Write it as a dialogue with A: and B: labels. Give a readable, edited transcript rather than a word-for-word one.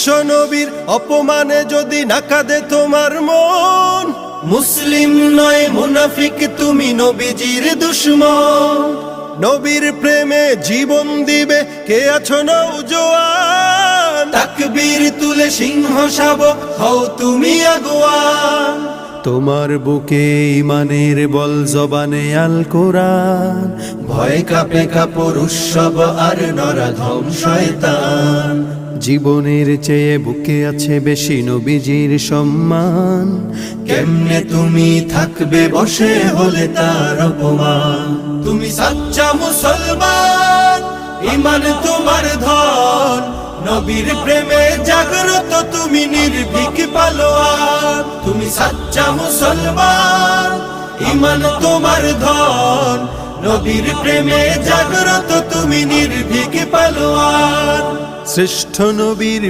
A: বিশ্ব নবীর অপমানে যদি না কাঁদে তোমার মন, মুসলিম নয় মুনাফিক তুমি নবীজির দুশমন। নবীর প্রেমে জীবন দিবে কে আছো নওজোয়ান, তাকবীর তুলে সিংহ শাবক হও তুমি আগুয়ান। তোমার বুকে ইমানের বল জবানে আল কোরআন, ভয় কাঁপে কাপড় উৎসব আর নরাধম শয়তান। জীবনের চেয়ে বুকে আছে বেশি নবীজির সম্মান, কেমনে তুমি থাকবে বসে হলে তার অপমান। তুমি সাচ্চা মুসলমান, ইমান তোমার ধন, নবীর প্রেমে জাগ্রত তুমি নির্ভীক পালোয়ান। তুমি সাচ্চা মুসলমান, ইমান তোমার ধন, নবীর প্রেমে জাগ্রত তুমি নির্ভীক পালোয়ান। শ্রেষ্ঠ নবীর